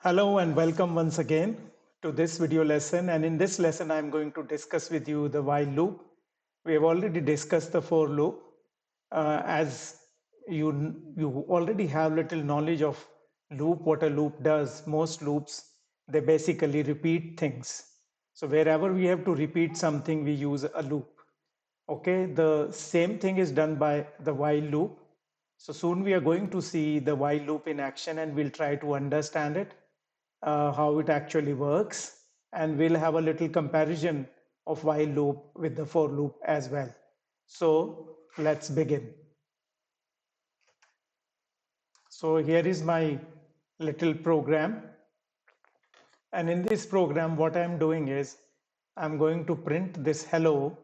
Hello and welcome once again to this video lesson. And in this lesson, I'm going to discuss with you the while loop. We have already discussed the for loop. As you already have little knowledge of loop, what a loop does. Most loops, they basically repeat things. So wherever we have to repeat something, we use a loop. Okay, the same thing is done by the while loop. So soon we are going to see the while loop in action and we'll try to understand it, how it actually works, and we'll have a little comparison of while loop with the for loop as well. So let's begin. So here is my little program. And in this program, what I'm doing is I'm going to print this hello,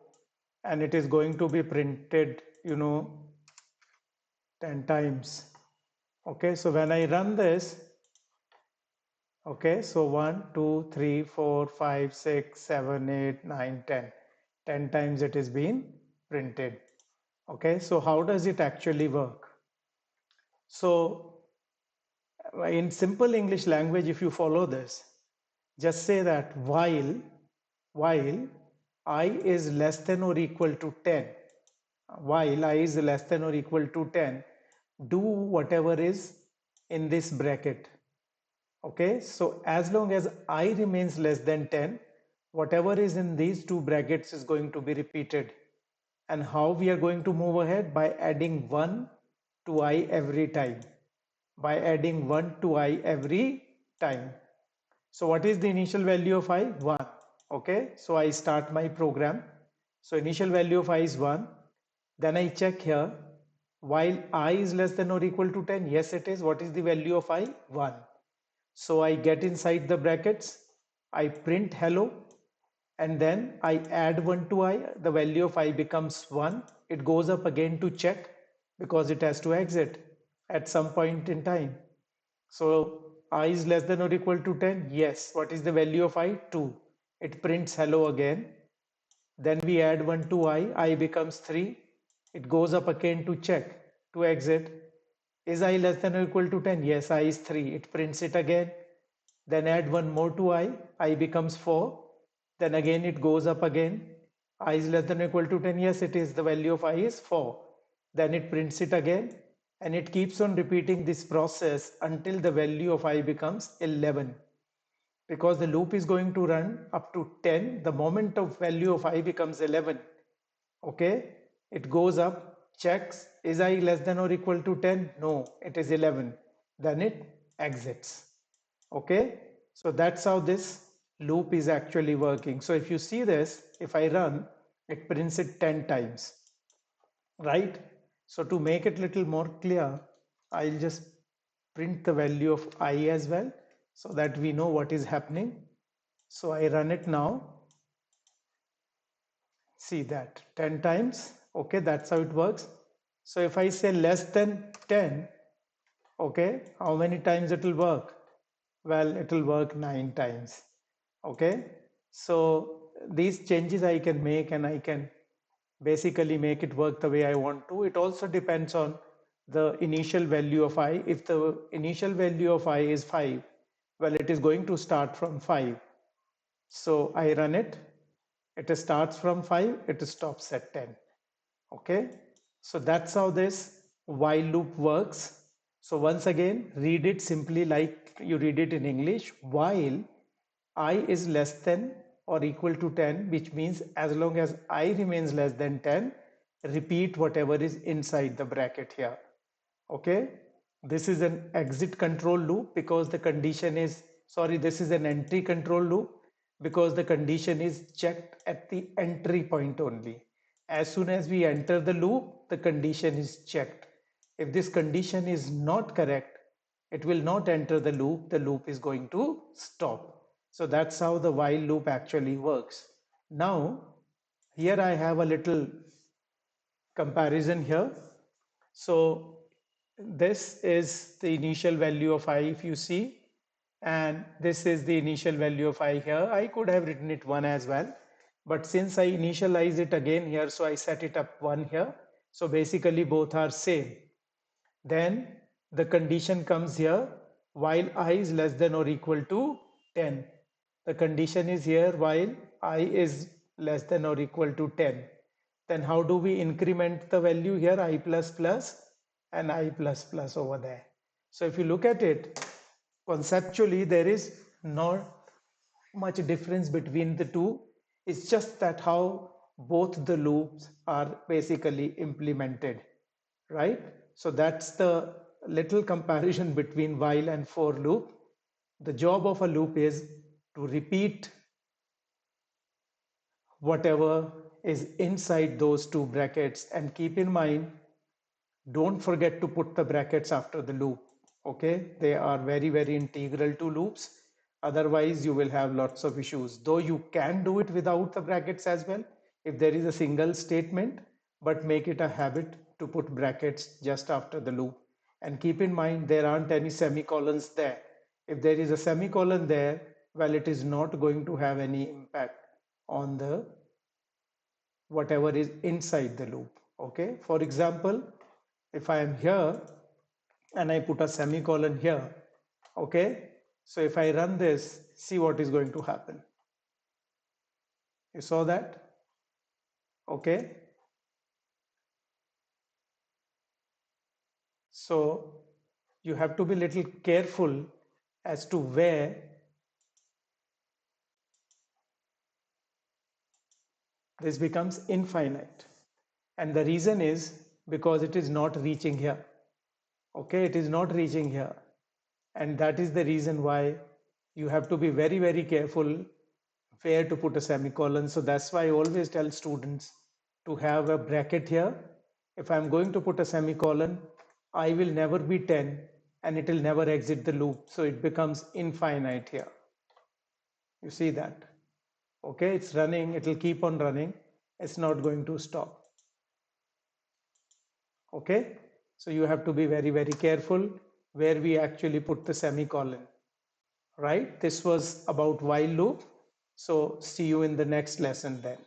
and it is going to be printed, 10 times. Okay, so when I run this, okay, so 1, 2, 3, 4, 5, 6, 7, 8, 9, 10. 10 times it is being printed. Okay, so how does it actually work? So in simple English language, if you follow this, just say that while I is less than or equal to 10, while I is less than or equal to 10, do whatever is in this bracket. Okay, so as long as I remains less than 10, whatever is in these two brackets is going to be repeated. And how we are going to move ahead? By adding 1 to I every time. By adding 1 to I every time. So what is the initial value of I? 1. Okay, so I start my program. So initial value of I is 1. Then I check here. While I is less than or equal to 10, yes it is. What is the value of I? 1. So I get inside the brackets, I print hello, and then I add 1 to I. The value of I becomes 1. It goes up again to check because it has to exit at some point in time. So I is less than or equal to 10. Yes. What is the value of I? 2. It prints hello again. Then we add 1 to I becomes 3. It goes up again to check, to exit. Is I less than or equal to 10? Yes, I is 3. It prints it again. Then add 1 more to I becomes 4. Then again it goes up again. I is less than or equal to 10. Yes, it is. The value of I is 4. Then it prints it again. And it keeps on repeating this process until the value of I becomes 11, because the loop is going to run up to 10. The moment of value of I becomes 11, okay, it goes up, checks, is I less than or equal to 10? No, it is 11. Then it exits. Okay, so that's how this loop is actually working. So if you see this, if I run, it prints it 10 times, right? So to make it little more clear, I'll just print the value of I as well, so that we know what is happening. So I run it now. See that 10 times. Okay, that's how it works. So if I say less than 10, okay, how many times it will work? Well, it will work 9 times. Okay, so these changes I can make, and I can basically make it work the way I want to. It also depends on the initial value of I. If the initial value of I is 5, well, it is going to start from 5. So I run it. It starts from 5, it stops at 10. Okay, so that's how this while loop works. So once again, read it simply like you read it in English. While I is less than or equal to 10, which means as long as I remains less than 10, repeat whatever is inside the bracket here. Okay, this is an exit control loop because the condition is, sorry, this is an entry control loop because the condition is checked at the entry point only. As soon as we enter the loop, the condition is checked. If this condition is not correct, it will not enter the loop is going to stop. So that's how the while loop actually works. Now, here I have a little comparison here. So this is the initial value of I, if you see, and this is the initial value of I here. I could have written it 1 as well, but since I initialize it again here, so I set it up 1 here. So basically both are same. Then the condition comes here. while I is less than or equal to 10. The condition is here while I is less than or equal to 10. Then how do we increment the value here? I plus plus and I plus plus over there. So if you look at it, conceptually, there is not much difference between the two. It's just that how both the loops are basically implemented, right? So that's the little comparison between while and for loop. The job of a loop is to repeat whatever is inside those two brackets, and keep in mind, don't forget to put the brackets after the loop. Okay, they are very, very integral to loops. Otherwise, you will have lots of issues. Though you can do it without the brackets as well, if there is a single statement, but make it a habit to put brackets just after the loop. And keep in mind, there aren't any semicolons there. If there is a semicolon there, well, it is not going to have any impact on the whatever is inside the loop. Okay, for example, if I am here and I put a semicolon here, okay, so if I run this, see what is going to happen. You saw that? Okay, so you have to be little careful as to where this becomes infinite, and the reason is because it is not reaching here. Okay, it is not reaching here, and that is the reason why you have to be very, very careful where to put a semicolon. So that's why I always tell students to have a bracket here. If I'm going to put a semicolon, I will never be 10 and it will never exit the loop, so it becomes infinite here. You see that? Okay, it's running, it will keep on running, it's not going to stop. Okay, so you have to be very, very careful where we actually put the semicolon, right? This was about while loop. So see you in the next lesson then.